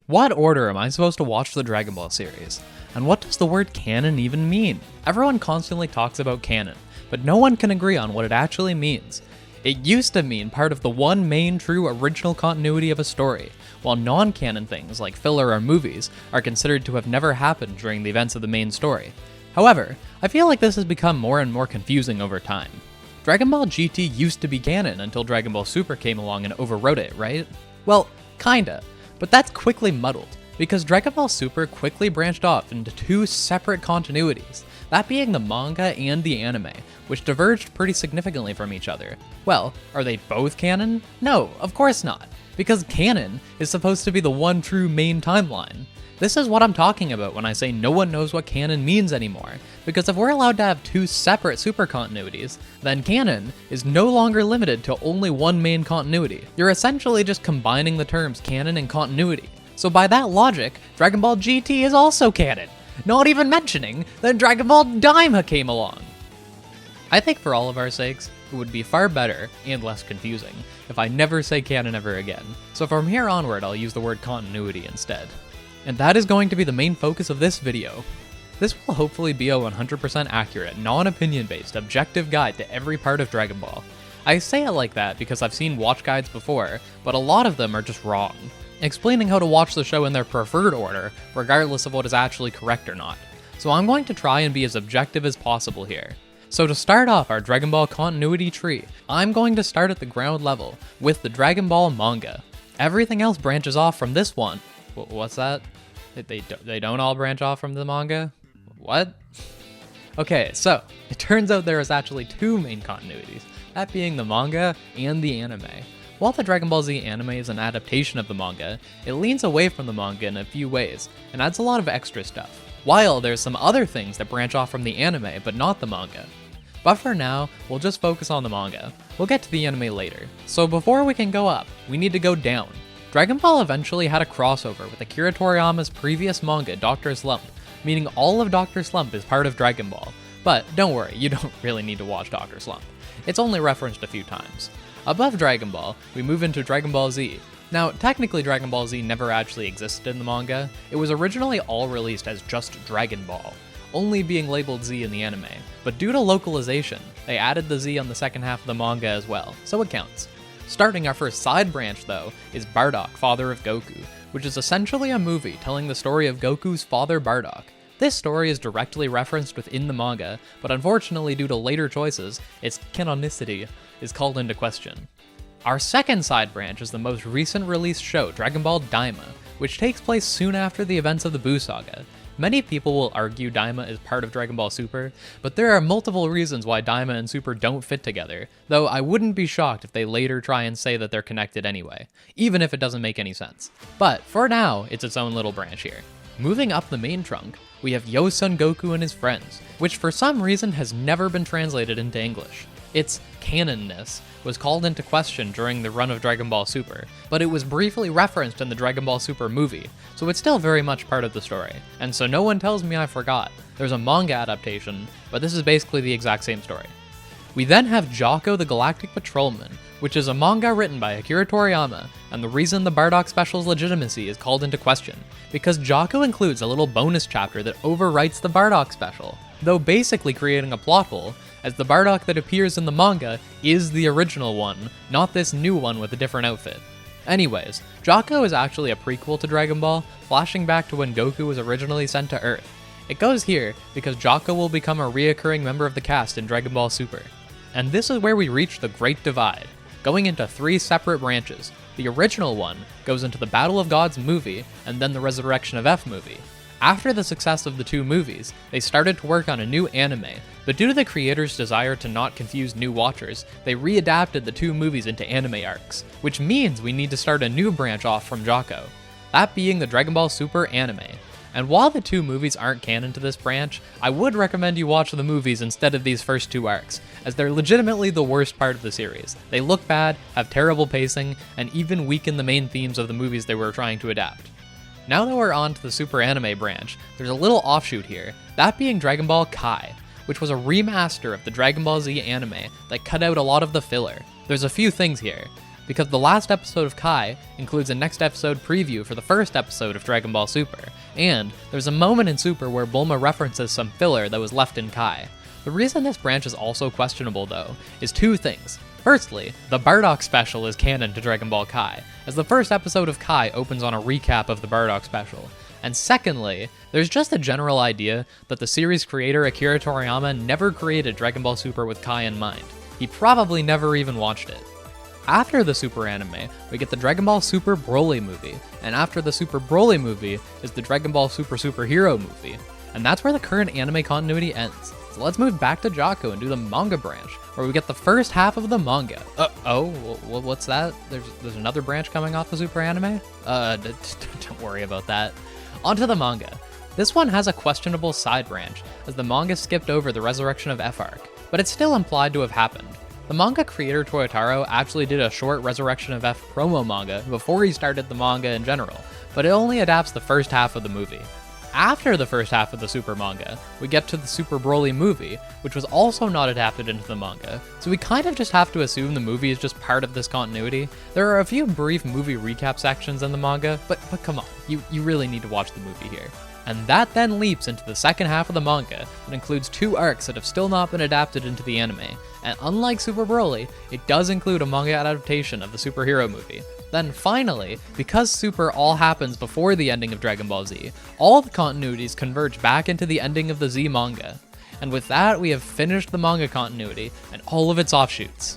What order am I supposed to watch the Dragon Ball series? And what does the word canon even mean? Everyone constantly talks about canon, but no one can agree on what it actually means. It used to mean part of the one main true original continuity of a story, while non-canon things like filler or movies are considered to have never happened during the events of the main story. However, I feel like this has become more and more confusing over time. Dragon Ball GT used to be canon until Dragon Ball Super came along and overwrote it, right? Well, kinda, but that's quickly muddled, because Dragon Ball Super quickly branched off into two separate continuities, that being the manga and the anime, which diverged pretty significantly from each other. Well, are they both canon? No, of course not, because canon is supposed to be the one true main timeline. This is what I'm talking about when I say no one knows what canon means anymore, because if we're allowed to have two separate super continuities, then canon is no longer limited to only one main continuity. You're essentially just combining the terms canon and continuity. So by that logic, Dragon Ball GT is also canon, not even mentioning that Dragon Ball Daima came along. I think for all of our sakes, it would be far better and less confusing if I never say canon ever again. So from here onward, I'll use the word continuity instead. And that is going to be the main focus of this video. This will hopefully be a 100% accurate, non-opinion based, objective guide to every part of Dragon Ball. I say it like that because I've seen watch guides before, but a lot of them are just wrong, explaining how to watch the show in their preferred order, regardless of what is actually correct or not. So I'm going to try and be as objective as possible here. So to start off our Dragon Ball continuity tree, I'm going to start at the ground level, with the Dragon Ball manga. Everything else branches off from this one. What's that? They don't all branch off from the manga? What? Okay, so it turns out there is actually two main continuities, that being the manga and the anime. While the Dragon Ball Z anime is an adaptation of the manga, it leans away from the manga in a few ways, and adds a lot of extra stuff. While there's some other things that branch off from the anime, but not the manga. But for now, we'll just focus on the manga. We'll get to the anime later. So before we can go up, we need to go down. Dragon Ball eventually had a crossover with Akira Toriyama's previous manga, Dr. Slump, meaning all of Dr. Slump is part of Dragon Ball. But don't worry, you don't really need to watch Dr. Slump. It's only referenced a few times. Above Dragon Ball, we move into Dragon Ball Z. Now, technically Dragon Ball Z never actually existed in the manga. It was originally all released as just Dragon Ball, only being labeled Z in the anime. But due to localization, they added the Z on the second half of the manga as well, so it counts. Starting our first side branch, though, is Bardock, Father of Goku, which is essentially a movie telling the story of Goku's father Bardock. This story is directly referenced within the manga, but unfortunately due to later choices, its canonicity is called into question. Our second side branch is the most recent released show, Dragon Ball Daima, which takes place soon after the events of the Buu Saga. Many people will argue Daima is part of Dragon Ball Super, but there are multiple reasons why Daima and Super don't fit together, though I wouldn't be shocked if they later try and say that they're connected anyway, even if it doesn't make any sense. But for now, it's its own little branch here. Moving up the main trunk, we have Yo Son Goku and his friends, which for some reason has never been translated into English. Its canonness was called into question during the run of Dragon Ball Super, but it was briefly referenced in the Dragon Ball Super movie, so it's still very much part of the story. And so no one tells me I forgot. There's a manga adaptation, but this is basically the exact same story. We then have Jocko the Galactic Patrolman, which is a manga written by Akira Toriyama, and the reason the Bardock special's legitimacy is called into question, because Jocko includes a little bonus chapter that overwrites the Bardock special, though basically creating a plot hole, as the Bardock that appears in the manga is the original one, not this new one with a different outfit. Anyways, Jocko is actually a prequel to Dragon Ball, flashing back to when Goku was originally sent to Earth. It goes here because Jocko will become a reoccurring member of the cast in Dragon Ball Super. And this is where we reach the Great Divide, going into three separate branches. The original one goes into the Battle of Gods movie, and then the Resurrection of F movie. After the success of the two movies, they started to work on a new anime, but due to the creators' desire to not confuse new watchers, they readapted the two movies into anime arcs, which means we need to start a new branch off from Jocko, that being the Dragon Ball Super anime. And while the two movies aren't canon to this branch, I would recommend you watch the movies instead of these first two arcs, as they're legitimately the worst part of the series. They look bad, have terrible pacing, and even weaken the main themes of the movies they were trying to adapt. Now that we're on to the Super Anime branch, there's a little offshoot here, that being Dragon Ball Kai, which was a remaster of the Dragon Ball Z anime that cut out a lot of the filler. There's a few things here. because the last episode of Kai includes a next episode preview for the first episode of Dragon Ball Super, and there's a moment in Super where Bulma references some filler that was left in Kai. The reason this branch is also questionable, though, is two things. Firstly, the Bardock special is canon to Dragon Ball Kai, as the first episode of Kai opens on a recap of the Bardock special. And secondly, there's just a general idea that the series creator Akira Toriyama never created Dragon Ball Super with Kai in mind. He probably never even watched it. After the Super anime, we get the Dragon Ball Super Broly movie, and after the Super Broly movie is the Dragon Ball Super Superhero movie. And that's where the current anime continuity ends. So let's move back to Jocko and do the manga branch, where we get the first half of the manga. What's that? There's another branch coming off the Super anime? Don't worry about that. Onto the manga. This one has a questionable side branch, as the manga skipped over the resurrection of F-Arc, but it's still implied to have happened. The manga creator Toyotaro actually did a short Resurrection of F promo manga before he started the manga in general, but it only adapts the first half of the movie. After the first half of the Super manga, we get to the Super Broly movie, which was also not adapted into the manga, so we kind of just have to assume the movie is just part of this continuity. There are a few brief movie recap sections in the manga, but come on, you really need to watch the movie here. And that then leaps into the second half of the manga that includes two arcs that have still not been adapted into the anime, and unlike Super Broly, it does include a manga adaptation of the superhero movie. Then finally, because Super all happens before the ending of Dragon Ball Z, all the continuities converge back into the ending of the Z manga. And with that, we have finished the manga continuity and all of its offshoots.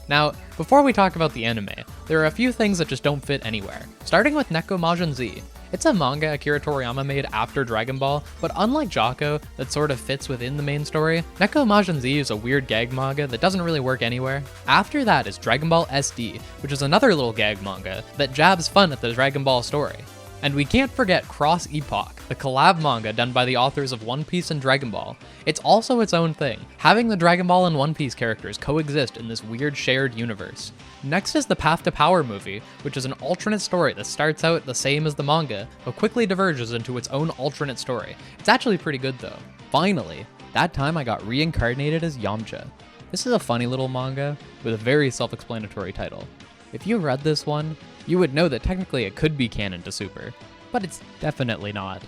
Now, before we talk about the anime, there are a few things that just don't fit anywhere, starting with Neko Majin Z. It's a manga Akira Toriyama made after Dragon Ball, but unlike Jocko, that sort of fits within the main story, Neko Majin Z is a weird gag manga that doesn't really work anywhere. After that is Dragon Ball SD, which is another little gag manga that jabs fun at the Dragon Ball story. And we can't forget Cross Epoch, the collab manga done by the authors of One Piece and Dragon Ball. It's also its own thing, having the Dragon Ball and One Piece characters coexist in this weird shared universe. Next is the Path to Power movie, which is an alternate story that starts out the same as the manga, but quickly diverges into its own alternate story. It's actually pretty good though. Finally, that time I got reincarnated as Yamcha. This is a funny little manga with a very self-explanatory title. If you read this one, you would know that technically it could be canon to Super, but it's definitely not.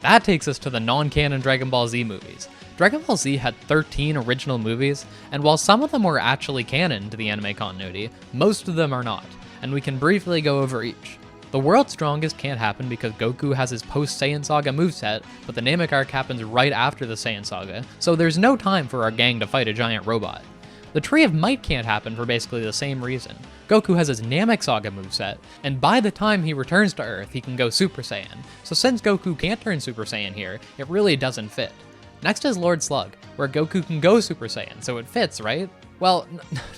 That takes us to the non-canon Dragon Ball Z movies. Dragon Ball Z had 13 original movies, and while some of them were actually canon to the anime continuity, most of them are not, and we can briefly go over each. The World's Strongest can't happen because Goku has his post-Saiyan Saga moveset, but the Namek arc happens right after the Saiyan Saga, so there's no time for our gang to fight a giant robot. The Tree of Might can't happen for basically the same reason. Goku has his Namek Saga moveset, and by the time he returns to Earth, he can go Super Saiyan. So since Goku can't turn Super Saiyan here, it really doesn't fit. Next is Lord Slug, where Goku can go Super Saiyan, so it fits, right? Well,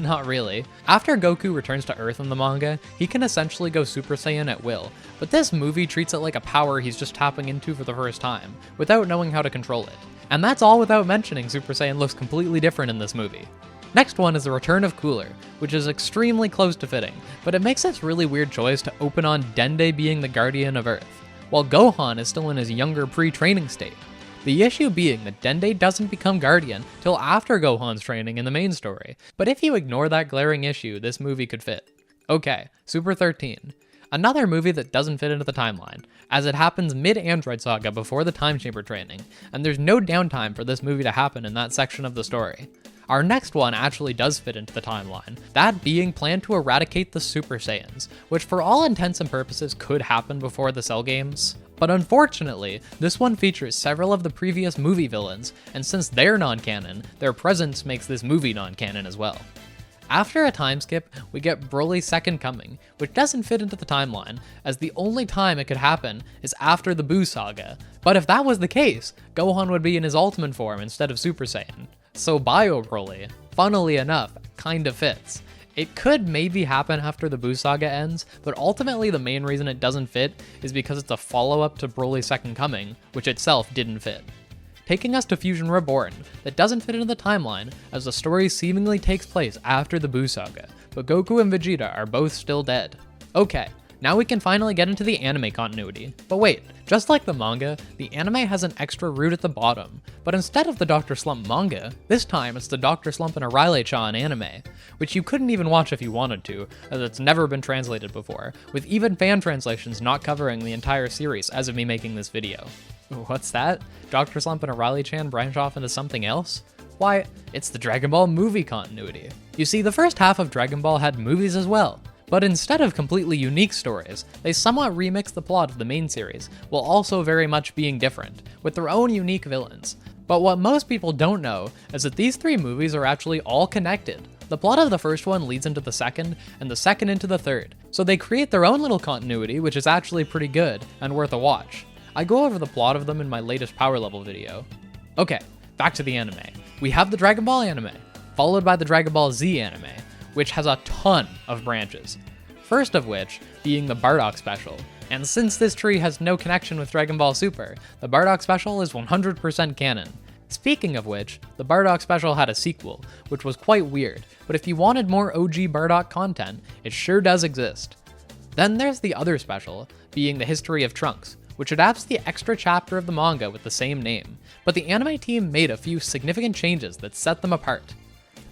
not really. After Goku returns to Earth in the manga, he can essentially go Super Saiyan at will, but this movie treats it like a power he's just tapping into for the first time, without knowing how to control it. And that's all without mentioning Super Saiyan looks completely different in this movie. Next one is the Return of Cooler, which is extremely close to fitting, but it makes this really weird choice to open on Dende being the guardian of Earth, while Gohan is still in his younger pre-training state. The issue being that Dende doesn't become guardian till after Gohan's training in the main story, but if you ignore that glaring issue, this movie could fit. Okay, Super 13. Another movie that doesn't fit into the timeline, as it happens mid-Android Saga before the Time Chamber training, and there's no downtime for this movie to happen in that section of the story. Our next one actually does fit into the timeline, that being Plan to Eradicate the Super Saiyans, which for all intents and purposes could happen before the Cell games. But unfortunately, this one features several of the previous movie villains, and since they're non-canon, their presence makes this movie non-canon as well. After a time skip, we get Broly's Second Coming, which doesn't fit into the timeline, as the only time it could happen is after the Buu Saga. But if that was the case, Gohan would be in his Ultimate form instead of Super Saiyan. So Bio Broly, funnily enough, kinda fits. It could maybe happen after the Buu Saga ends, but ultimately the main reason it doesn't fit is because it's a follow-up to Broly's Second Coming, which itself didn't fit. Taking us to Fusion Reborn, that doesn't fit into the timeline, as the story seemingly takes place after the Buu Saga, but Goku and Vegeta are both still dead. Okay, Now we can finally get into the anime continuity. But wait, just like the manga, the anime has an extra root at the bottom. But instead of the Dr. Slump manga, this time it's the Dr. Slump and Riley-chan anime, which you couldn't even watch if you wanted to, as it's never been translated before, with even fan translations not covering the entire series as of me making this video. What's that? Dr. Slump and Riley-chan branch off into something else? Why, it's the Dragon Ball movie continuity. You see, the first half of Dragon Ball had movies as well, but instead of completely unique stories, they somewhat remixed the plot of the main series, while also very much being different, with their own unique villains. But what most people don't know is that these three movies are actually all connected. The plot of the first one leads into the second, and the second into the third, so they create their own little continuity, which is actually pretty good and worth a watch. I go over the plot of them in my latest power level video. Okay, back to the anime. We have the Dragon Ball anime, followed by the Dragon Ball Z anime, which has a ton of branches. First of which being the Bardock special. And since this tree has no connection with Dragon Ball Super, the Bardock special is 100% canon. Speaking of which, the Bardock special had a sequel, which was quite weird, but if you wanted more OG Bardock content, it sure does exist. Then there's the other special, being the History of Trunks, which adapts the extra chapter of the manga with the same name, but the anime team made a few significant changes that set them apart.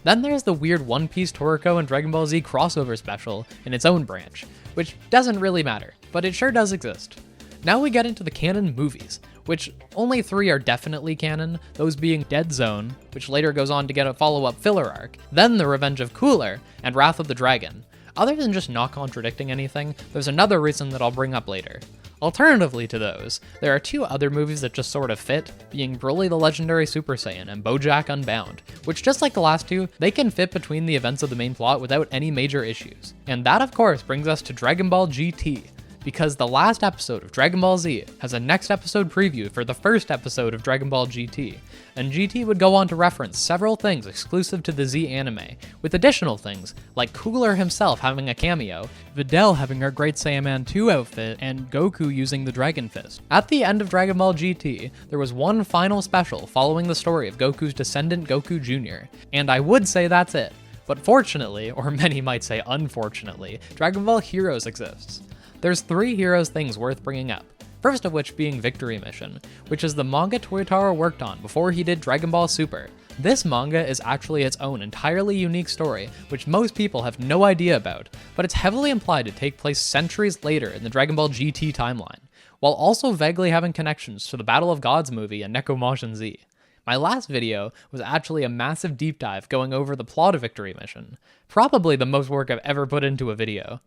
Then there's the weird One Piece Toriko and Dragon Ball Z crossover special in its own branch, which doesn't really matter, but it sure does exist. Now we get into the canon movies, which only 3 are definitely canon, those being Dead Zone, which later goes on to get a follow-up filler arc, then The Revenge of Cooler, and Wrath of the Dragon. Other than just not contradicting anything, there's another reason that I'll bring up later. Alternatively to those, there are 2 other movies that just sort of fit, being Broly the Legendary Super Saiyan and BoJack Unbound, which just like the last 2, they can fit between the events of the main plot without any major issues. And that of course brings us to Dragon Ball GT, because the last episode of Dragon Ball Z has a next episode preview for the first episode of Dragon Ball GT, and GT would go on to reference several things exclusive to the Z anime, with additional things, like Cooler himself having a cameo, Videl having her Great Saiyaman 2 outfit, and Goku using the Dragon Fist. At the end of Dragon Ball GT, there was one final special following the story of Goku's descendant Goku Jr., and I would say that's it. But fortunately, or many might say unfortunately, Dragon Ball Heroes exists. There's 3 Heroes things worth bringing up, first of which being Victory Mission, which is the manga Toyotaro worked on before he did Dragon Ball Super. This manga is actually its own entirely unique story, which most people have no idea about, but it's heavily implied to take place centuries later in the Dragon Ball GT timeline, while also vaguely having connections to the Battle of Gods movie and Nekomashin Z. My last video was actually a massive deep dive going over the plot of Victory Mission, probably the most work I've ever put into a video.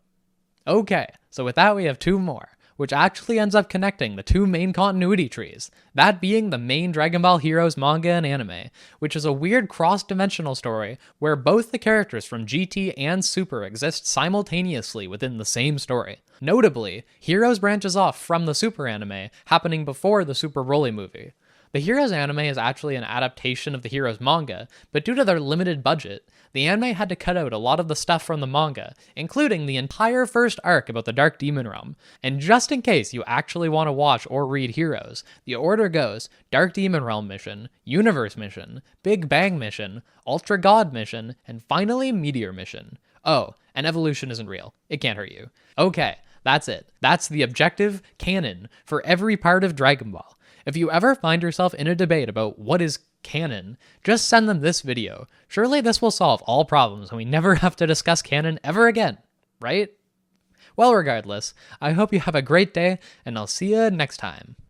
Okay, so with that we have 2 more, which actually ends up connecting the 2 main continuity trees, that being the main Dragon Ball Heroes manga and anime, which is a weird cross-dimensional story where both the characters from GT and Super exist simultaneously within the same story. Notably, Heroes branches off from the Super anime, happening before the Super Broly movie. The Heroes anime is actually an adaptation of the Heroes manga, but due to their limited budget, the anime had to cut out a lot of the stuff from the manga, including the entire first arc about the Dark Demon Realm. And just in case you actually want to watch or read Heroes, the order goes Dark Demon Realm Mission, Universe Mission, Big Bang Mission, Ultra God Mission, and finally Meteor Mission. Oh, and evolution isn't real. It can't hurt you. Okay, that's it. That's the objective canon for every part of Dragon Ball. If you ever find yourself in a debate about what is canon, just send them this video. Surely this will solve all problems and we never have to discuss canon ever again, right? Well, regardless, I hope you have a great day and I'll see you next time.